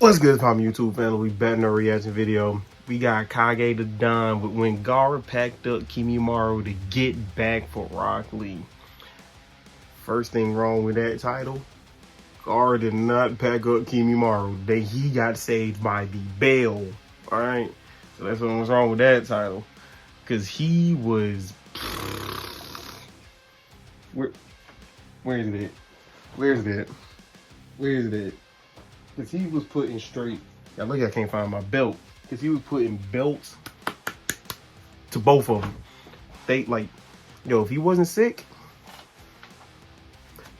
What's good, Pop YouTube family? We back in a reaction video. We got Kage the Don with when Gaara packed up Kimimaro to get back for Rock Lee. First thing wrong with that title, Gaara did not pack up Kimimaro. He got saved by the bell. Alright? So that's what was wrong with that title. Cause he was where's it? Where's it? Because he was putting straight. Yeah, look, I can't find my belt. Because he was putting belts to both of them. They like, yo, if he wasn't sick,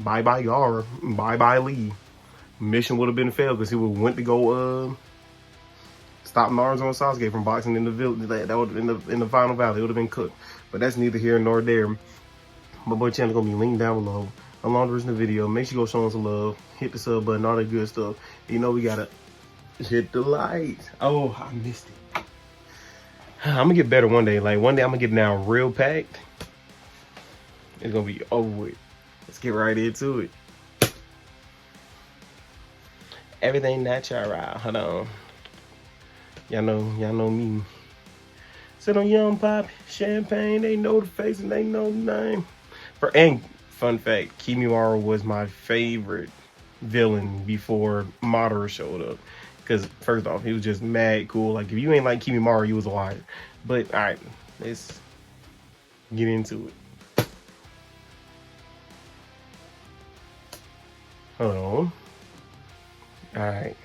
bye bye Gaara, bye bye Lee. Mission would have been failed because he would went to go stop Naruto and Sasuke from boxing in the village. That would in the final battle. It would have been cooked. But that's neither here nor there. My boy channel gonna be linked down below. Along the rest of the video, make sure you go show us some love, hit the sub button, all that good stuff. You know we gotta hit the lights. Oh, I missed it. I'm gonna get better one day. Like one day I'm gonna get down real packed. It's gonna be over with. Let's get right into it. Everything natural. Hold on. Y'all know me. Sit on young pop, champagne, they know the face and they know the name. And fun fact, Kimimaro was my favorite villain before Madara showed up. Because first off, he was just mad cool. Like if you ain't like Kimimaro, you was a liar. But alright, let's get into it. Hold on. Alright.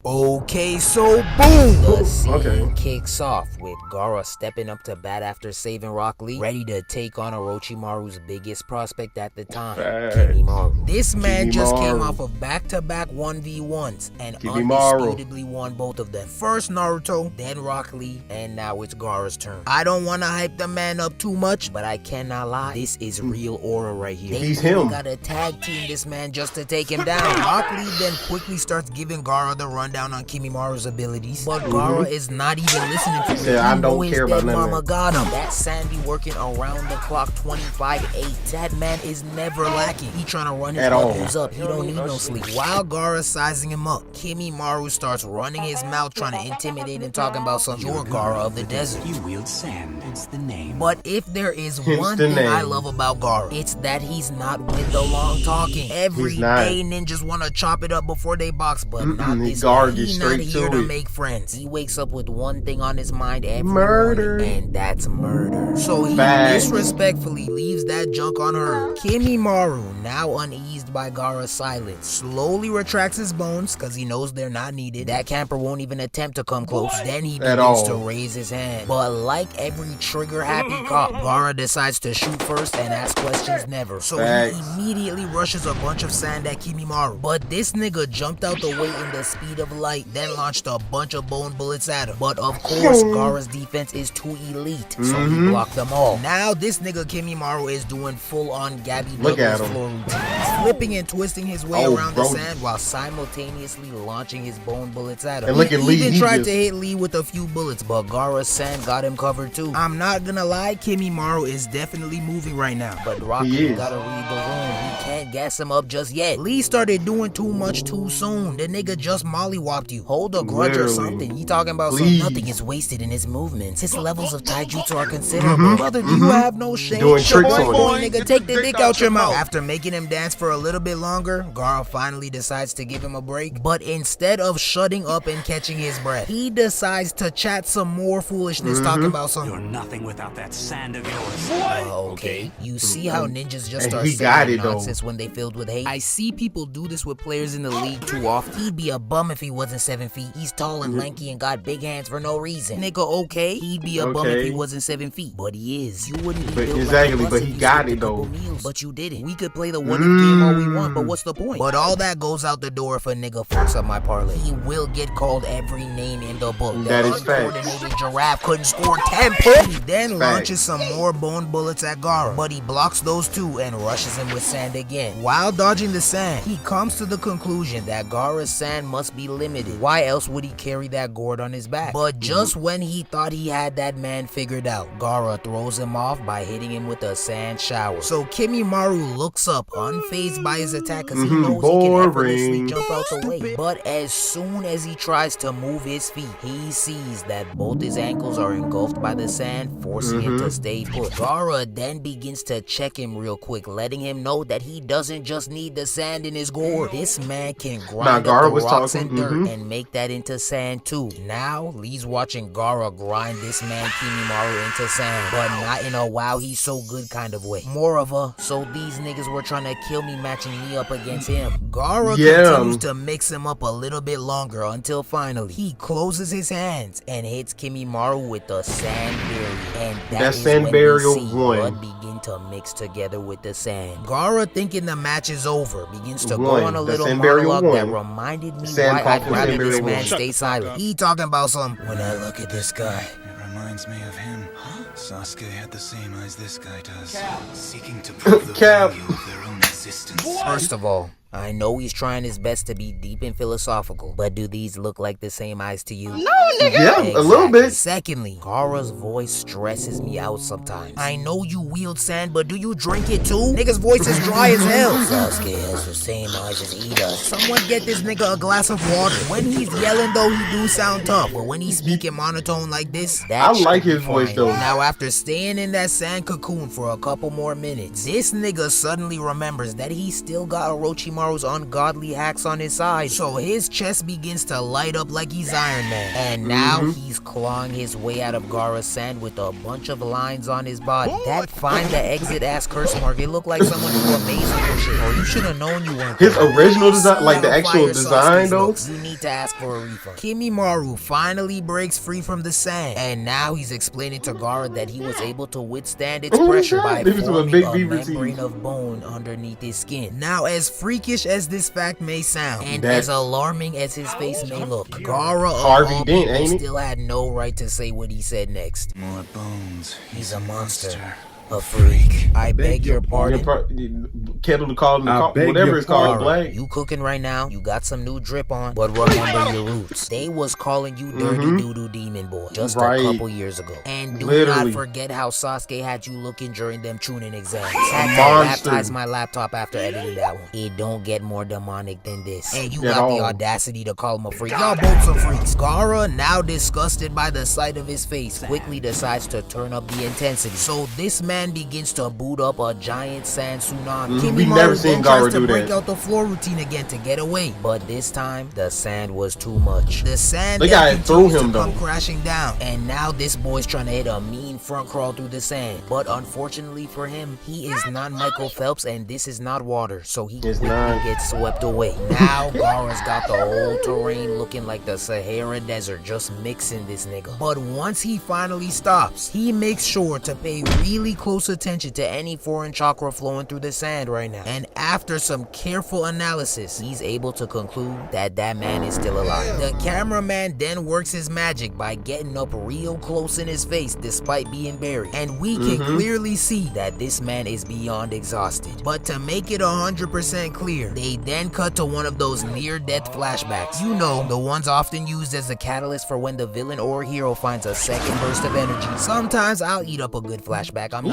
Okay, so boom! The scene Okay. kicks off with Gaara stepping up to bat after saving Rock Lee, ready to take on Orochimaru's biggest prospect at the time, Kimimaro. This man just came off of back-to-back 1v1s and undisputably won both of them. First Naruto, then Rock Lee, and now it's Gaara's turn. I don't want to hype the man up too much, but I cannot lie, this is real aura right here. He's They him. got a tag team this man just to take him down. Rock Lee then quickly starts giving Gaara the rundown on Kimimaro's abilities, but Gaara is not even listening to him. Yeah, I don't care about none of Mama that. got him. That Sandy working around the clock 25/8. That man is never lacking. He trying to run his levels up. He don't need no sleep. While Gaara sizing him up, Kimimaro starts running his mouth trying to intimidate and talking about some you're Gaara of the desert. You wield sand, it's the name. But if there is one thing I love about Gaara, it's that he's not with the long talking. Every day ninjas want to chop it up before they box, but not this guy. He's not here to make friends. He wakes up with one thing on his mind every morning, and that's murder. So he disrespectfully leaves that junk on her. Kimimaro, now uneased by Gaara's silence, slowly retracts his bones because he knows they're not needed. That camper won't even attempt to come close. Then he begins to raise his hand. But like every trigger-happy cop, Gaara decides to shoot first and ask questions never. So he immediately rushes a bunch of sand at Kimimaro. But this nigga jumped out the way in the speed of light, then launched a bunch of bone bullets at him. But of course, Gaara's defense is too elite, so he blocked them all. Now this nigga Kimimaro is doing full-on Gabby Douglas floor routine, flipping and twisting his way around the sand while simultaneously launching his bone bullets at him. And look at Lee. He even tried to hit Lee with a few bullets, but Gaara's sand got him covered too. I'm not gonna lie, Kimimaro is definitely moving right now, but Rocky gotta read the room. He can't gas him up just yet. Lee started doing too much too soon. The nigga just mollywopped you. Hold a grudge or something. He talking about some nothing is wasted in his movements. His levels of taijutsu are considerable. Brother, do you have no shame? Doing tricks on boy, nigga, take the dick out your mouth. After making him dance for a little bit longer, Gaara finally decides to give him a break. But instead of shutting up and catching his breath, he decides to chat some more foolishness, talking about some You're nothing without that sand of yours. Okay. You see how ninjas just start saying nonsense when they filled with hate? I see people do this with players in the league too often. He'd be a bum if he wasn't 7 feet. He's tall and lanky and got big hands for no reason. Nigga, okay, he'd be a bum if he wasn't 7 feet, but he is. You wouldn't be built exactly, like but he got it though. But you didn't. We could play the what if game all we want, but what's the point? But all that goes out the door if a nigga fucks up my parlay. He will get called every name in the book. That is fact. Uncoordinated giraffe couldn't score 10 points. He then launches some more bone bullets at Gaara, but he blocks those two and rushes him with sand again. While dodging the sand, he comes to the conclusion that Gaara's sand must be limited. Why else would he carry that gourd on his back? But just when he thought he had that man figured out, Gaara throws him off by hitting him with a sand shower. So Kimimaro looks up, unfazed phased by his attack because he knows he can effortlessly jump out the way. But as soon as he tries to move his feet, he sees that both his ankles are engulfed by the sand, forcing him to stay put. Gaara then begins to check him real quick, letting him know that he doesn't just need the sand in his gourd. This man can grind up the rocks and dirt and make that into sand too. Now, Lee's watching Gaara grind this man Kimimaro into sand, but not in a wow he's so good kind of way. More of a, so these niggas were trying to kill me, matching me up against him. Gaara continues to mix him up a little bit longer until finally he closes his hands and hits Kimimaro with the sand barrier. And that is when we see blood begin to mix together with the sand. Gaara, thinking the match is over, begins to go on a little monologue that reminded me why I'd rather this man stay silent. He talking about some, when I look at this guy, it reminds me of him. Sasuke had the same eyes this guy does, seeking to prove the value of their own existence. First of all, I know he's trying his best to be deep and philosophical, but do these look like the same eyes to you? No, nigga. Yeah, exactly. A little bit. Secondly, Gaara's voice stresses me out sometimes. I know you wield sand, but do you drink it too? Nigga's voice is dry as hell. Sasuke has the same eyes as he does. Someone get this nigga a glass of water. When he's yelling though, he do sound tough, but when he's speaking monotone like this, that I like his voice though. Now after staying in that sand cocoon for a couple more minutes, this nigga suddenly remembers that he still got Orochimaru's ungodly hacks on his side, so his chest begins to light up like he's Iron Man, and now he's clawing his way out of Gaara's sand with a bunch of lines on his body. That find the exit ass curse mark, it looked like someone who amazing or shit. Oh, you should have known you weren't. His original design, like the actual design though. You need to ask for a refund. Kimimaro finally breaks free from the sand, and now he's explaining to Gaara that he was able to withstand its pressure by forming a membrane of bone underneath his skin. Now, as freakish as this fact may sound, and as alarming as his face may look, Gaara Harvey Dent still had no right to say what he said next. More bones. He's a monster. A freak. I beg your pardon. Kettle to call him, whatever it's called. Black. You cooking right now? You got some new drip on, but remember your roots. They was calling you Dirty Doodoo Demon Boy just a couple years ago. And do not forget how Sasuke had you looking during them tuning exams. Had to baptize my laptop after editing that one. It don't get more demonic than this. And you got the audacity to call him a freak. Y'all both some freaks. Gaara, now disgusted by the sight of his face, quickly decides to turn up the intensity. So this man begins to boot up a giant sand tsunami. Kimimaro then tries to break out the floor routine again to get away, but this time the sand was too much. The sand then continues to come crashing down, and now this boy's trying to hit a mean front crawl through the sand. But unfortunately for him, he is not Michael Phelps, and this is not water, so he quickly gets swept away. Now Gaara's got the whole terrain looking like the Sahara Desert, just mixing this nigga. But once he finally stops, he makes sure to pay really close attention to any foreign chakra flowing through the sand right now, and after some careful analysis, he's able to conclude that that man is still alive. The cameraman then works his magic by getting up real close in his face despite being buried, and we can clearly see that this man is beyond exhausted. But to make it 100% clear, they then cut to one of those near-death flashbacks, you know, the ones often used as a catalyst for when the villain or hero finds a second burst of energy. Sometimes I'll eat up a good flashback, I'm not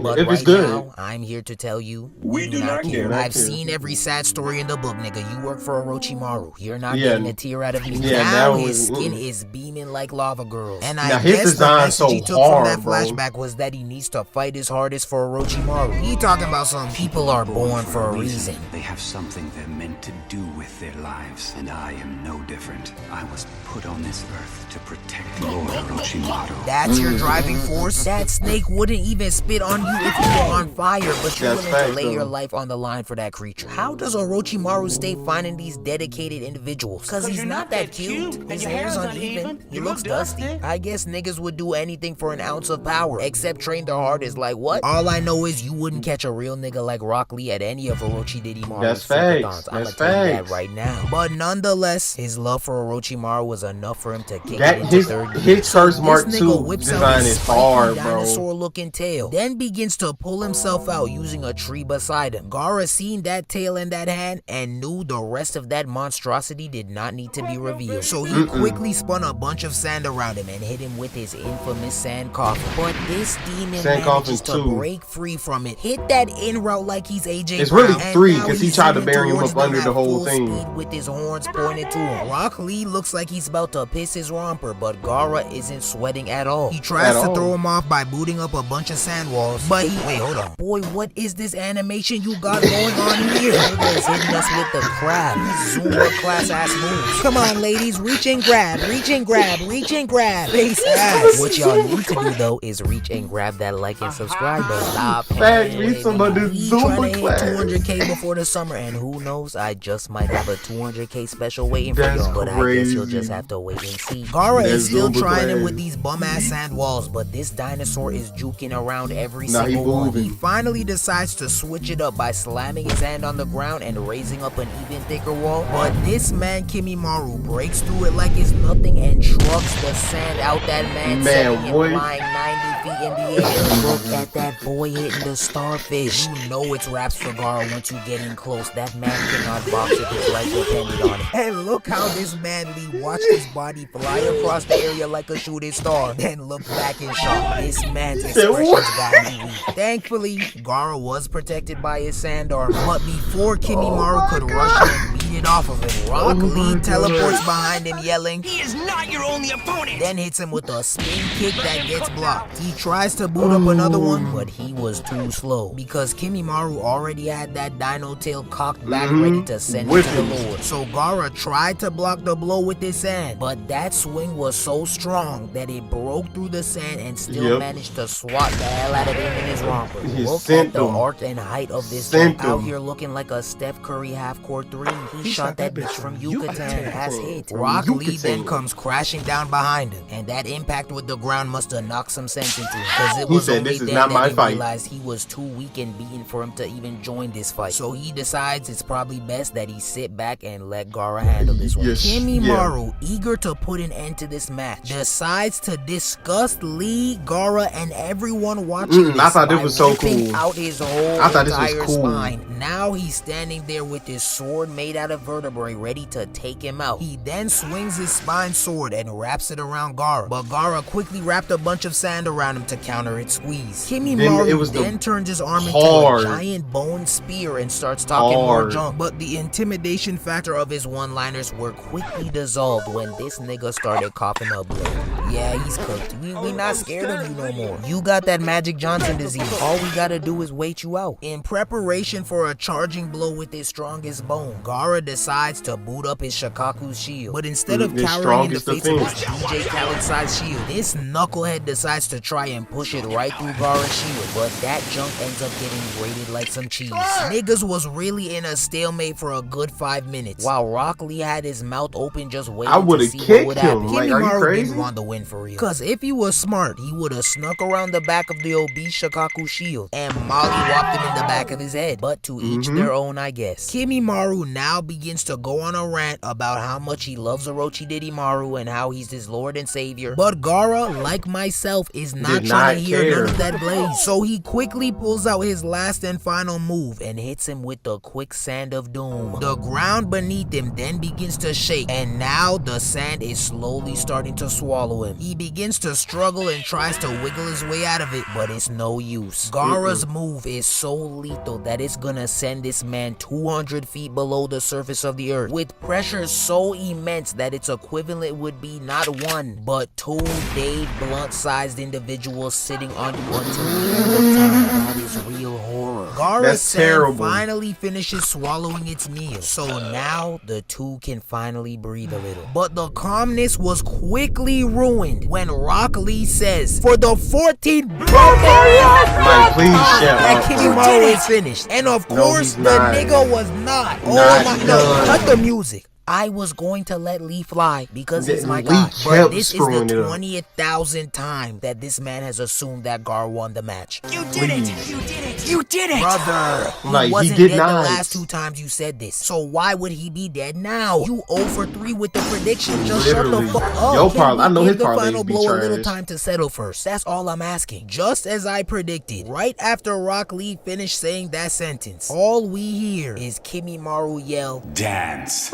but if it's good, now, I'm here to tell you, we do not care. I've seen every sad story in the book, nigga. You work for Orochimaru. You're not getting a tear out of me. Now his skin is beaming like lava girls. And I guess the message he took from that flashback was that he needs to fight his hardest for Orochimaru. He talking about some people are born for a reason. They have something they're meant to do with their lives, and I am no different. I was put on this earth to protect Lord Orochimaru. That's your driving force? That snake wouldn't even spit on you if you were on fire, but you're willing to lay your life on the line for that creature. How does Orochimaru stay finding these dedicated individuals? Cause he's not that cute. His hair's uneven. He looks dusty. I guess niggas would do anything for an ounce of power, except train their hardest. Like what? All I know is you wouldn't catch a real nigga like Rock Lee at any of Orochimaru's sukathons. I'ma tell you that right now. But nonetheless, his love for Orochimaru was enough for him to kick it into third gear. Curse Mark 2 design is hard, bro. Dinosaur-looking tail, then begins to pull himself out using a tree beside him. Gaara seen that tail in that hand and knew the rest of that monstrosity did not need to be revealed. So he quickly spun a bunch of sand around him and hit him with his infamous sand coffin. But this demon manages to break free from it, hit that in route like he's AJ It's Brown, really 3 because he tried to bury him up under the whole thing. With his horns pointed to him. Rock Lee looks like he's about to piss his romper, but Gaara isn't sweating at all. He tries to throw him off by booting up a bunch of sand walls, but wait, hold on. Boy, what is this animation you got going on here? Nigga's hitting us with the crab. Zumba class ass moves. Come on, ladies, reach and grab, reach and grab, reach and grab. Face ass. What y'all need to do though is reach and grab that like and subscribe button. Stop. Fact, read some of this Zumba class. 200K before the summer, and who knows, I just might have a 200K special waiting for y'all, but I guess you'll just have to wait and see. Gaara is still trying him with these bum-ass sand walls, but this dinosaur is juking around every single one. He finally decides to switch it up by slamming his hand on the ground and raising up an even thicker wall, but this man Kimimaro breaks through it like it's nothing and trucks the sand out that man's flying 90 feet in the air. Look at that boy hitting the starfish. You know it's raps for Gaara once you get in close. That man cannot box if his life depended on it. And look how this man Lee watched his body fly across the area like a shooting star, then look back in shock. This man's expressions got me weak. Thankfully, Gaara was protected by his sand arm, but before Kimimaro could rush him and beat it off of him, Rock Lee teleports behind him yelling, "He is not your only opponent!" Then hits him with a spin kick that gets blocked. He tries to boot up another one, but he was too slow because Kimimaro already had that dino tail cocked back ready to send it to the Lord. So Gaara tried to block the blow with his sand, but that swing was so strong that it broke through the sand and still managed to swat the hell out of him in his romper. Look at the arc and height of this dude out here looking like a Steph Curry half-court 3. He shot that bitch from Yucatan. Has hit. Rock Lee then comes crashing down behind him, and that impact with the ground must have knocked some sense into him, because it was only then that he realized he was too weak and beaten for him to even join this fight. So he decides it's probably best that he sit back and let Gaara handle this one. Kimimaro, eager to put an end to this match, decides to disgust Lee, Gaara, and everyone watching this. I thought this was so cool. Out his whole entire spine. Now he's standing there with his sword made out of vertebrae ready to take him out. He then swings his spine sword and wraps it around Gaara, but Gaara quickly wrapped a bunch of sand around him to counter its squeeze. Kimimaro then turns his arm into a giant bone spear and starts talking more junk, but the intimidation factor of his one-liners were quickly dissolved when this nigga started coughing up blood. Yeah, he's cooked. We not scared of you no more. You got that Magic Johnson disease. All we gotta do is wait you out. In preparation for a charging blow with his strongest bone, Gaara decides to boot up his Shikaku's shield, but instead of cowering in the face of his DJ Khaled-sized shield, this knucklehead decides to try and push it right through Gaara's shield, but that junk ends up getting grated like some cheese. Niggas was really in a stalemate for a good 5 minutes, while Rock Lee had his mouth open just waiting to see what would happen. Kimimaro didn't want the win for real, cause if he was smart, he would have snuck around the back of the obese Shikaku shield and molly-whopped him in the back of his head, but to each their own, I guess. Kimimaro now begins to go on a rant about how much he loves Orochimaru and how he's his lord and savior, but Gaara, like myself, is not trying to hear none of that blaze, so he quickly pulls out his last and final move and hits him with the quicksand of doom. The ground beneath him then begins to shake, and now the sand is slowly starting to swallow him. He begins to struggle and tries to wiggle his way out of it, but it's no use. Gaara's move is so lethal that it's gonna send this man 200 feet below the surface of the earth, with pressure so immense that its equivalent would be not one, but 2 Dave Blunt-sized individuals sitting on you until the end of time. That is real horror. Gaara's sand finally finishes swallowing its meal, so now the two can finally breathe a little. But the calmness was quickly ruined when Rock Lee says, "For the 14th that Kimimaro is finished." And of course, the nigga was not. Oh my, no, cut the music. I was going to let Lee fly because he's my guy. But this is the 20,000th time that this man has assumed that Gaara won the match. You did it! You did it! You did it! Brother, he wasn't dead the last 2 times you said this. So why would he be dead now? You 0 for 3 with the prediction. Just shut the fuck up. Yo, I know his the parlays final be blow trash. a little time to settle first. That's all I'm asking. Just as I predicted, right after Rock Lee finished saying that sentence, all we hear is Kimimaro yell, "Dance."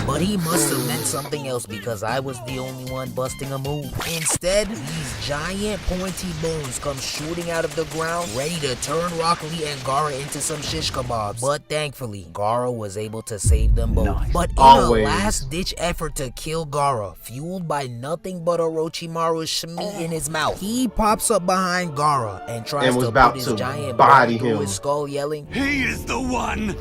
But he must have meant something else because I was the only one busting a move. Instead, these giant pointy bones come shooting out of the ground, ready to turn Rock Lee and Gaara into some shish kebabs. But thankfully, Gaara was able to save them both. Nice. But in a last-ditch effort to kill Gaara, fueled by nothing but Orochimaru's shmeat in his mouth, he pops up behind Gaara and tries to put his giant body through his skull, yelling, "He is the one!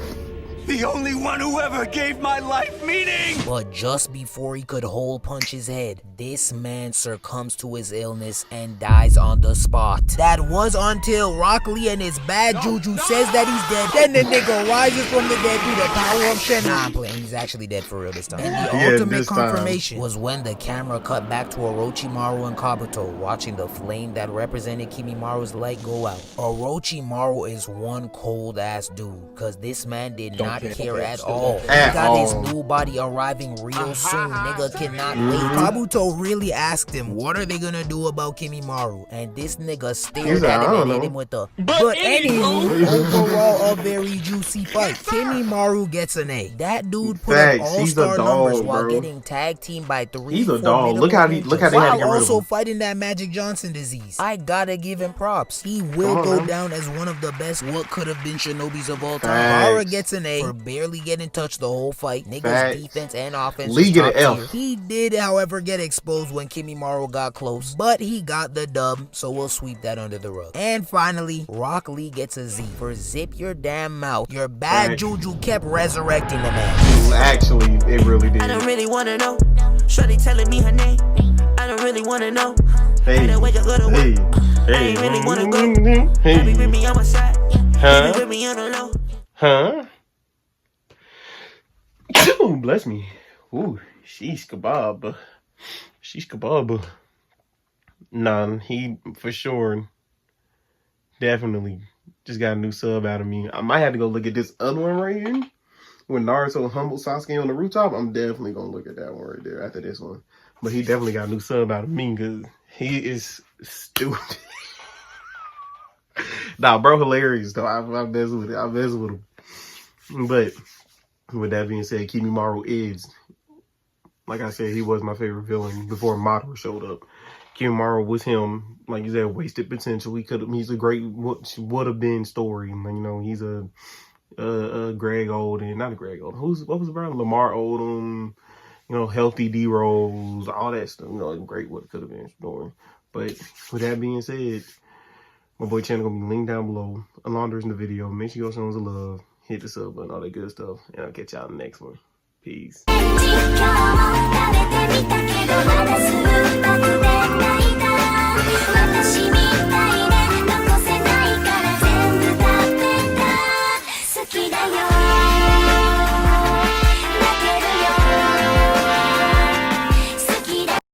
The only one who ever gave my life meaning!" But just before he could hole punch his head, this man succumbs to his illness and dies on the spot. That was until Rock Lee and his bad juju says that he's dead. Then the nigga rises from the dead through the power of Shen. Nah, I'm playing. He's actually dead for real this time. And the ultimate confirmation was when the camera cut back to Orochimaru and Kabuto watching the flame that represented Kimimaro's light go out. Orochimaru is one cold ass dude, cause this man did not care at all. He got his new body arriving real soon. Nigga cannot wait. Kabuto really asked him, what are they gonna do about Kimimaro? And this nigga stared at him and hit him with the but anywho, overall a very juicy fight. Kimimaro gets an A. That dude put up all-star numbers while getting tag teamed by 3 He's a dog. Look how they had to get rid of him. Also fighting that Magic Johnson disease. I gotta give him props. He will go down as one of the best what could have been Shinobis of all time. Gaara gets an A for barely getting touched the whole fight. Nigga's defense and offense Lee get an F. He did, however, get exposed when Kimimaro got close, but he got the dub, so we'll sweep that under the rug. And finally, Rock Lee gets a Z for zip your damn mouth. Your bad juju kept resurrecting the man. Actually, it really did. I don't really wanna know. Shorty telling me her name. I don't really wanna know. Hey, I don't wake up, go to work. I ain't really wanna go. Baby with me on my side. Baby with me on the low. Ooh, bless me. Ooh, sheesh kebab. Sheesh kebab. Nah, he for sure definitely just got a new sub out of me. I might have to go look at this other one right here. When Naruto humbled Sasuke on the rooftop, I'm definitely gonna look at that one right there after this one. But he definitely got a new sub out of me because he is stupid. Nah, bro, hilarious though. I mess with it. I mess with him. But with that being said, Kimimaro is, like I said, he was my favorite villain before Madara showed up. Kimimaro was him, like you said, wasted potential. He's a great would have been story. You know, he's a Greg Oden, not a Greg Oden. What was the brand? Lamar Odom. You know, healthy D Rose, all that stuff. You know, great what could have been story. But with that being said, my boy channel gonna be linked down below. Alondra's in the video. Make sure you go show us love. Hit the sub button, all that good stuff. And I'll catch y'all in the next one. Peace.